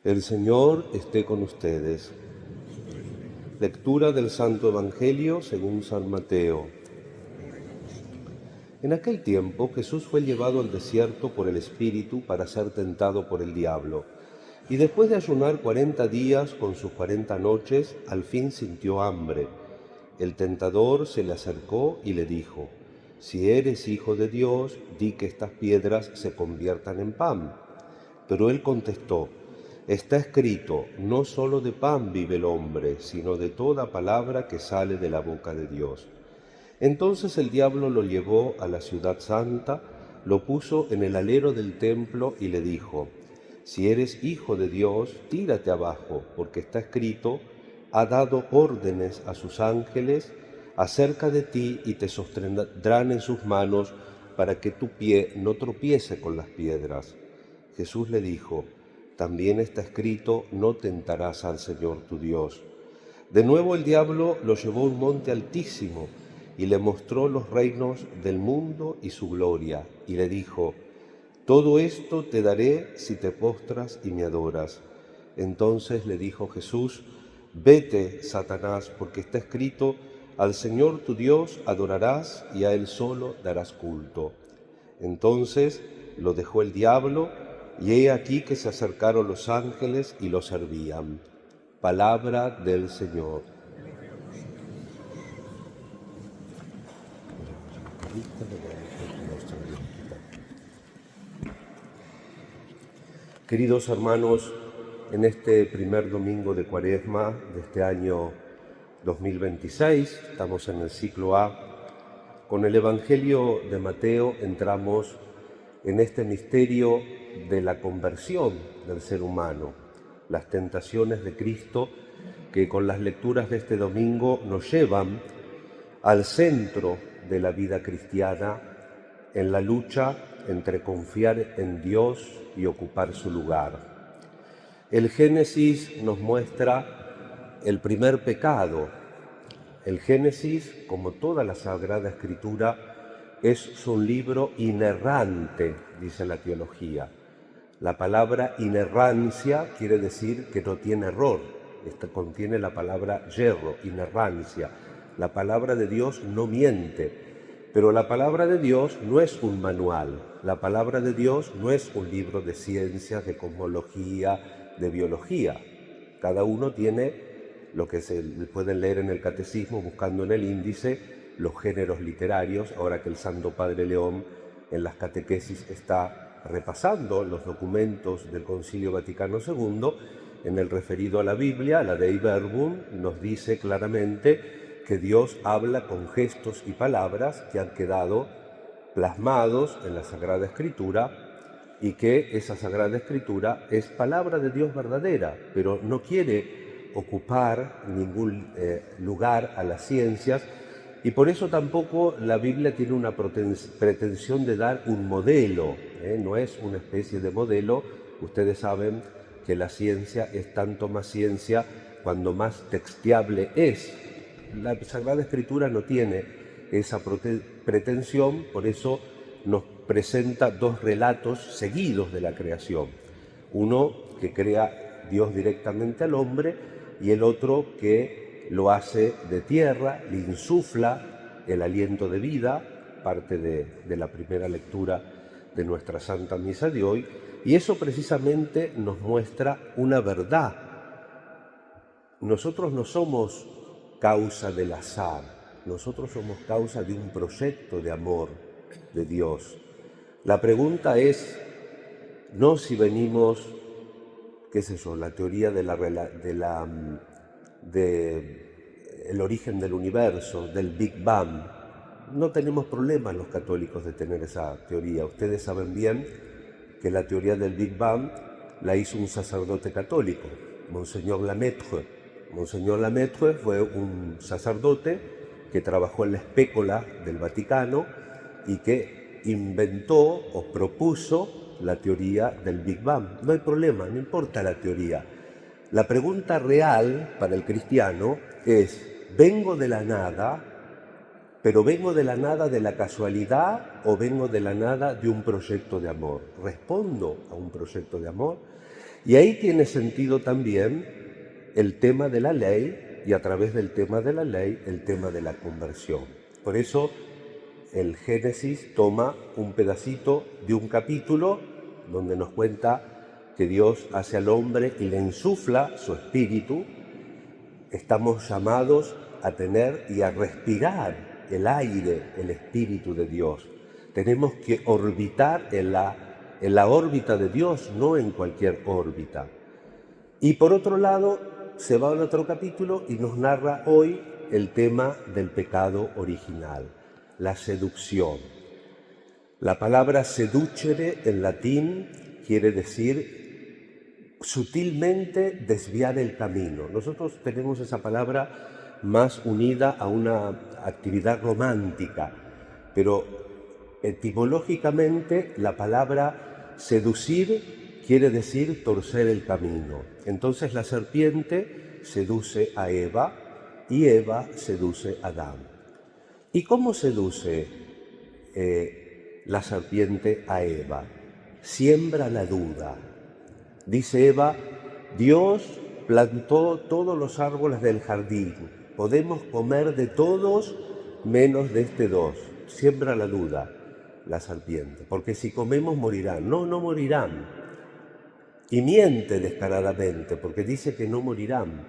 El Señor esté con ustedes. Lectura del Santo Evangelio según San Mateo. En aquel tiempo Jesús fue llevado al desierto por el Espíritu para ser tentado por el diablo. Y después de ayunar 40 días con sus 40 noches, al fin sintió hambre. El tentador se le acercó y le dijo: «Si eres hijo de Dios, di que estas piedras se conviertan en pan». Pero él contestó: «Está escrito, no solo de pan vive el hombre, sino de toda palabra que sale de la boca de Dios». Entonces el diablo lo llevó a la ciudad santa, lo puso en el alero del templo y le dijo: «Si eres hijo de Dios, tírate abajo, porque está escrito, ha dado órdenes a sus ángeles acerca de ti y te sostendrán en sus manos para que tu pie no tropiece con las piedras». Jesús le dijo: «También está escrito, no tentarás al Señor tu Dios». De nuevo el diablo lo llevó a un monte altísimo y le mostró los reinos del mundo y su gloria, y le dijo: «Todo esto te daré si te postras y me adoras». Entonces le dijo Jesús: «Vete, Satanás, porque está escrito, al Señor tu Dios adorarás y a Él solo darás culto». Entonces lo dejó el diablo, y he aquí que se acercaron los ángeles y lo servían. Palabra del Señor. Queridos hermanos, en este primer domingo de Cuaresma de este año 2026, estamos en el ciclo A, con el Evangelio de Mateo entramos en este misterio de la conversión del ser humano, las tentaciones de Cristo que con las lecturas de este domingo nos llevan al centro de la vida cristiana en la lucha entre confiar en Dios y ocupar su lugar. El Génesis nos muestra el primer pecado. El Génesis, como toda la Sagrada Escritura, es un libro inerrante, dice la teología. La palabra inerrancia quiere decir que no tiene error. Contiene la palabra yerro, inerrancia. La palabra de Dios no miente. Pero la palabra de Dios no es un manual. La palabra de Dios no es un libro de ciencias, de cosmología, de biología. Cada uno tiene lo que se pueden leer en el catecismo buscando en el índice los géneros literarios, ahora que el Santo Padre León en las catequesis está repasando los documentos del Concilio Vaticano II, en el referido a la Biblia, la Dei Verbum, nos dice claramente que Dios habla con gestos y palabras que han quedado plasmados en la Sagrada Escritura y que esa Sagrada Escritura es palabra de Dios verdadera, pero no quiere ocupar ningún lugar a las ciencias, y por eso tampoco la Biblia tiene una pretensión de dar un modelo, no es una especie de modelo. Ustedes saben que la ciencia es tanto más ciencia cuando más textiable es. La Sagrada Escritura no tiene esa pretensión, por eso nos presenta dos relatos seguidos de la creación. Uno que crea Dios directamente al hombre y el otro que lo hace de tierra, le insufla el aliento de vida, parte de la primera lectura de nuestra Santa Misa de hoy, y eso precisamente nos muestra una verdad. Nosotros no somos causa del azar, nosotros somos causa de un proyecto de amor de Dios. La pregunta es no si venimos, qué sé yo, la teoría el origen del universo, del Big Bang. No tenemos problemas los católicos de tener esa teoría. Ustedes saben bien que la teoría del Big Bang la hizo un sacerdote católico, Monseñor Lamaitre. Monseñor Lamaitre fue un sacerdote que trabajó en la espécula del Vaticano y que inventó o propuso la teoría del Big Bang. No hay problema, no importa la teoría. La pregunta real para el cristiano es: ¿vengo de la nada, pero vengo de la nada de la casualidad o vengo de la nada de un proyecto de amor? ¿Respondo a un proyecto de amor? Y ahí tiene sentido también el tema de la ley y a través del tema de la ley el tema de la conversión. Por eso el Génesis toma un pedacito de un capítulo donde nos cuenta que Dios hace al hombre y le insufla su espíritu. Estamos llamados a tener y a respirar el aire, el espíritu de Dios. Tenemos que orbitar en la órbita de Dios, no en cualquier órbita. Y por otro lado, se va al otro capítulo y nos narra hoy el tema del pecado original, la seducción. La palabra seducere en latín quiere decir sutilmente desviar el camino. Nosotros tenemos esa palabra más unida a una actividad romántica, pero etimológicamente la palabra seducir quiere decir torcer el camino. Entonces la serpiente seduce a Eva y Eva seduce a Adán. ¿Y cómo seduce la serpiente a Eva? Siembra la duda. Dice Eva, Dios plantó todos los árboles del jardín. Podemos comer de todos menos de este dos. Siembra la duda la serpiente, porque si comemos morirán. No, no morirán. Y miente descaradamente, porque dice que no morirán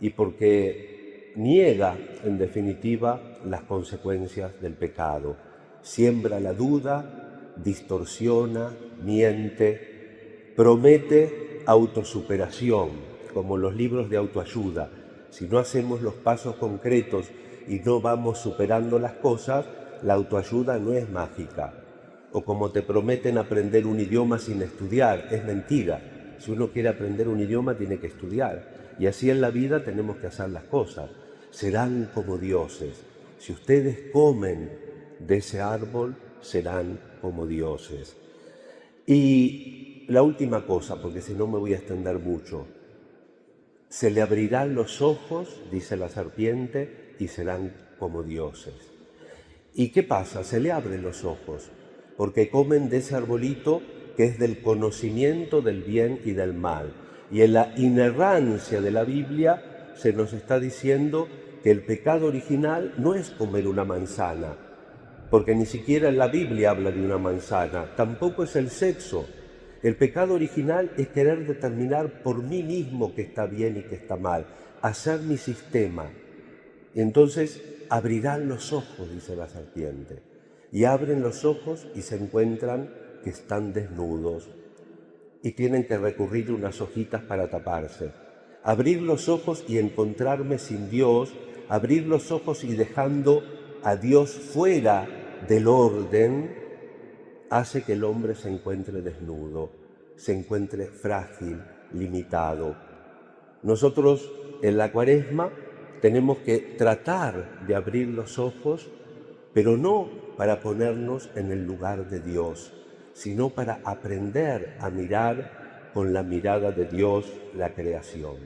y porque niega, en definitiva, las consecuencias del pecado. Siembra la duda, distorsiona, miente, promete autosuperación, como los libros de autoayuda. Si no hacemos los pasos concretos y no vamos superando las cosas, la autoayuda no es mágica. O como te prometen aprender un idioma sin estudiar, es mentira. Si uno quiere aprender un idioma tiene que estudiar. Y así en la vida tenemos que hacer las cosas. Serán como dioses. Si ustedes comen de ese árbol, serán como dioses. Y la última cosa, porque si no me voy a extender mucho. Se le abrirán los ojos, dice la serpiente, y serán como dioses. ¿Y qué pasa? Se le abren los ojos, porque comen de ese arbolito que es del conocimiento del bien y del mal. Y en la inerrancia de la Biblia se nos está diciendo que el pecado original no es comer una manzana, porque ni siquiera en la Biblia habla de una manzana, tampoco es el sexo. El pecado original es querer determinar por mí mismo qué está bien y qué está mal, hacer mi sistema. Y entonces abrirán los ojos, dice la serpiente, y abren los ojos y se encuentran que están desnudos y tienen que recurrir a unas hojitas para taparse. Abrir los ojos y encontrarme sin Dios, abrir los ojos y dejando a Dios fuera del orden, hace que el hombre se encuentre desnudo, se encuentre frágil, limitado. Nosotros en la Cuaresma tenemos que tratar de abrir los ojos, pero no para ponernos en el lugar de Dios, sino para aprender a mirar con la mirada de Dios la creación.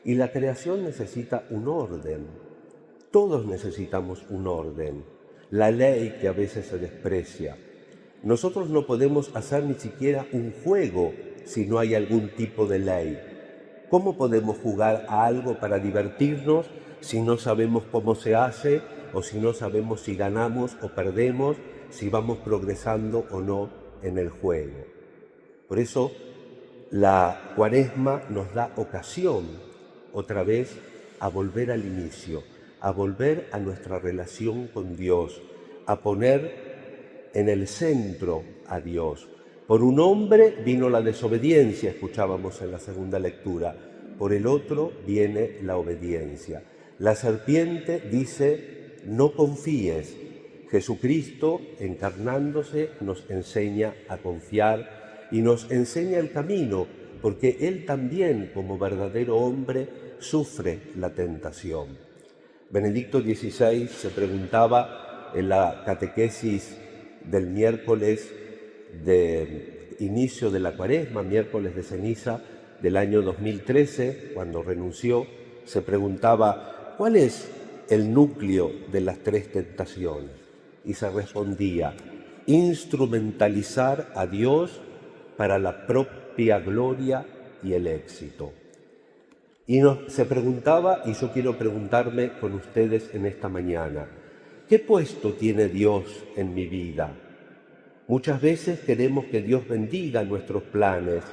Y la creación necesita un orden. Todos necesitamos un orden. La ley que a veces se desprecia. Nosotros no podemos hacer ni siquiera un juego si no hay algún tipo de ley. ¿Cómo podemos jugar a algo para divertirnos si no sabemos cómo se hace o si no sabemos si ganamos o perdemos, si vamos progresando o no en el juego? Por eso la Cuaresma nos da ocasión otra vez a volver al inicio, a volver a nuestra relación con Dios, a poner en el centro a Dios. Por un hombre vino la desobediencia, escuchábamos en la segunda lectura, por el otro viene la obediencia. La serpiente dice, no confíes. Jesucristo, encarnándose, nos enseña a confiar y nos enseña el camino, porque Él también, como verdadero hombre, sufre la tentación. Benedicto XVI se preguntaba en la catequesis del miércoles de inicio de la Cuaresma, miércoles de ceniza del año 2013, cuando renunció, se preguntaba, ¿cuál es el núcleo de las tres tentaciones? Y se respondía, instrumentalizar a Dios para la propia gloria y el éxito. Se preguntaba, y yo quiero preguntarme con ustedes en esta mañana, ¿qué puesto tiene Dios en mi vida? Muchas veces queremos que Dios bendiga nuestros planes,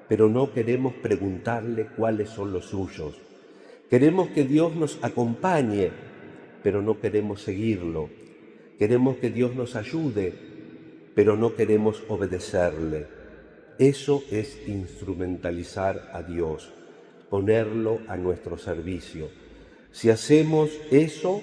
pero no queremos preguntarle cuáles son los suyos. Queremos que Dios nos acompañe, pero no queremos seguirlo. Queremos que Dios nos ayude, pero no queremos obedecerle. Eso es instrumentalizar a Dios, ponerlo a nuestro servicio. Si hacemos eso,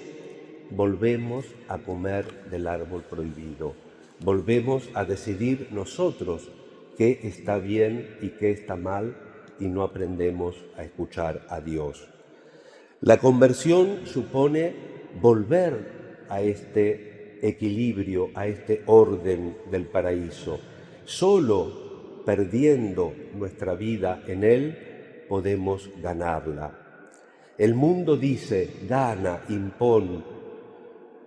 volvemos a comer del árbol prohibido. Volvemos a decidir nosotros qué está bien y qué está mal y no aprendemos a escuchar a Dios. La conversión supone volver a este equilibrio, a este orden del paraíso. Solo perdiendo nuestra vida en Él podemos ganarla. El mundo dice, gana, impón,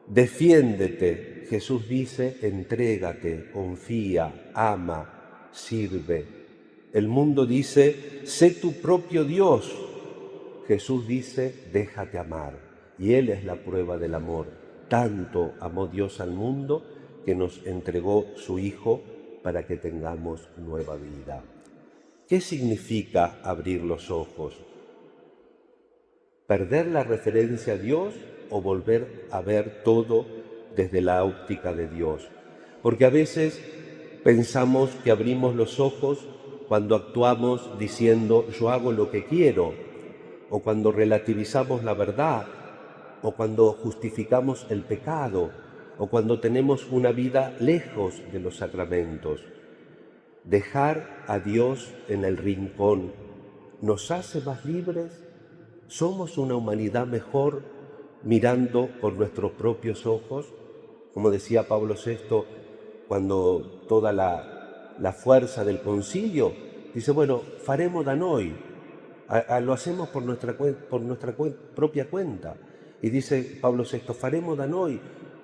defiéndete. Jesús dice, entrégate, confía, ama, sirve. El mundo dice, sé tu propio Dios. Jesús dice, déjate amar. Y Él es la prueba del amor. Tanto amó Dios al mundo que nos entregó su Hijo para que tengamos nueva vida. ¿Qué significa abrir los ojos? ¿Perder la referencia a Dios o volver a ver todo desde la óptica de Dios? Porque a veces pensamos que abrimos los ojos cuando actuamos diciendo yo hago lo que quiero, o cuando relativizamos la verdad, o cuando justificamos el pecado, o cuando tenemos una vida lejos de los sacramentos. Dejar a Dios en el rincón nos hace más libres. ¿Somos una humanidad mejor mirando con nuestros propios ojos? Como decía Pablo VI, cuando toda la fuerza del concilio dice, bueno, faremo da noi, lo hacemos por nuestra propia cuenta. Y dice Pablo VI, faremo da noi.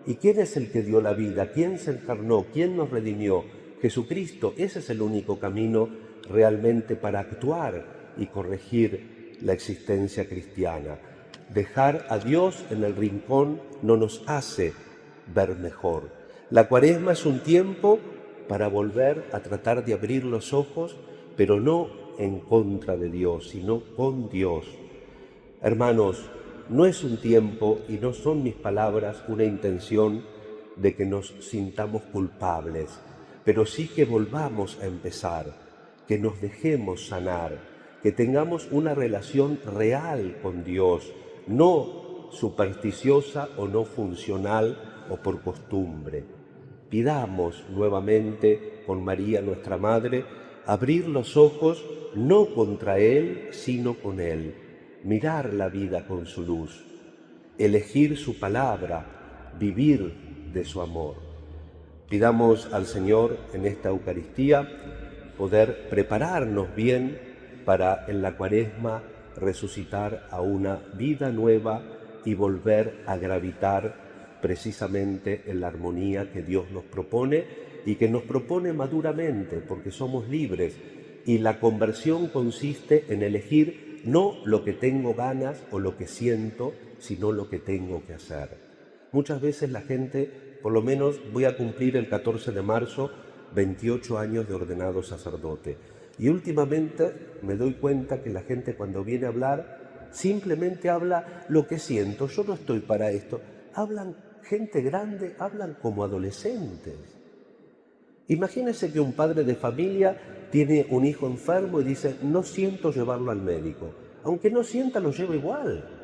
¿Y quién es el que dio la vida? ¿Quién se encarnó? ¿Quién nos redimió? Jesucristo. Ese es el único camino realmente para actuar y corregir la existencia cristiana. Dejar a Dios en el rincón no nos hace ver mejor. La Cuaresma es un tiempo para volver a tratar de abrir los ojos, pero no en contra de Dios, sino con Dios. Hermanos, no es un tiempo y no son mis palabras una intención de que nos sintamos culpables, pero sí que volvamos a empezar, que nos dejemos sanar, que tengamos una relación real con Dios, no supersticiosa o no funcional o por costumbre. Pidamos nuevamente con María nuestra Madre abrir los ojos no contra Él, sino con Él, mirar la vida con su luz, elegir su palabra, vivir de su amor. Pidamos al Señor en esta Eucaristía poder prepararnos bien para en la Cuaresma resucitar a una vida nueva y volver a gravitar precisamente en la armonía que Dios nos propone y que nos propone maduramente, porque somos libres, y la conversión consiste en elegir no lo que tengo ganas o lo que siento, sino lo que tengo que hacer. Muchas veces la gente, por lo menos voy a cumplir el 14 de marzo 28 años de ordenado sacerdote, y últimamente me doy cuenta que la gente cuando viene a hablar simplemente habla lo que siento. Yo no estoy para esto. Hablan gente grande, hablan como adolescentes. Imagínense que un padre de familia tiene un hijo enfermo y dice, no siento llevarlo al médico. Aunque no sienta, lo lleva igual.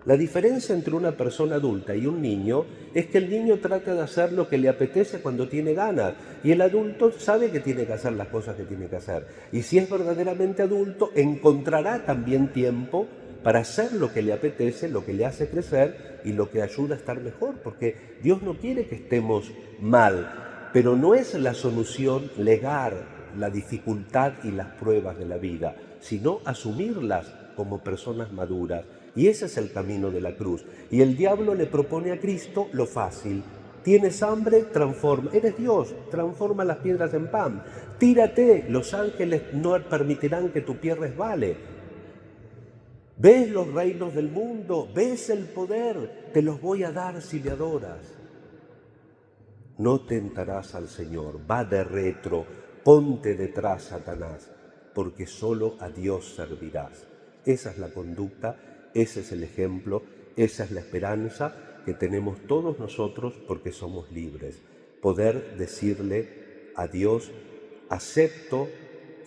La diferencia entre una persona adulta y un niño es que el niño trata de hacer lo que le apetece cuando tiene ganas, y el adulto sabe que tiene que hacer las cosas que tiene que hacer. Y si es verdaderamente adulto, encontrará también tiempo para hacer lo que le apetece, lo que le hace crecer y lo que ayuda a estar mejor, porque Dios no quiere que estemos mal, pero no es la solución negar la dificultad y las pruebas de la vida, sino asumirlas como personas maduras. Y ese es el camino de la cruz. Y el diablo le propone a Cristo lo fácil, ¿Tienes hambre? Transforma. Eres Dios, transforma las piedras en pan. Tírate, los ángeles no permitirán que tu pie resbale. ¿Ves los reinos del mundo? ¿Ves el poder? Te los voy a dar si me adoras. No tentarás al Señor, va de retro, ponte detrás, Satanás, porque solo a Dios servirás. Esa es la conducta, ese es el ejemplo, esa es la esperanza que tenemos todos nosotros porque somos libres. Poder decirle a Dios, acepto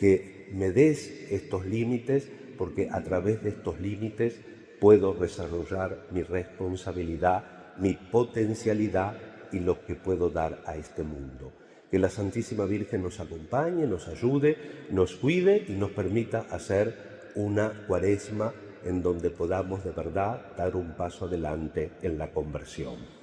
que me des estos límites porque a través de estos límites puedo desarrollar mi responsabilidad, mi potencialidad y lo que puedo dar a este mundo. Que la Santísima Virgen nos acompañe, nos ayude, nos cuide y nos permita hacer una Cuaresma en donde podamos de verdad dar un paso adelante en la conversión.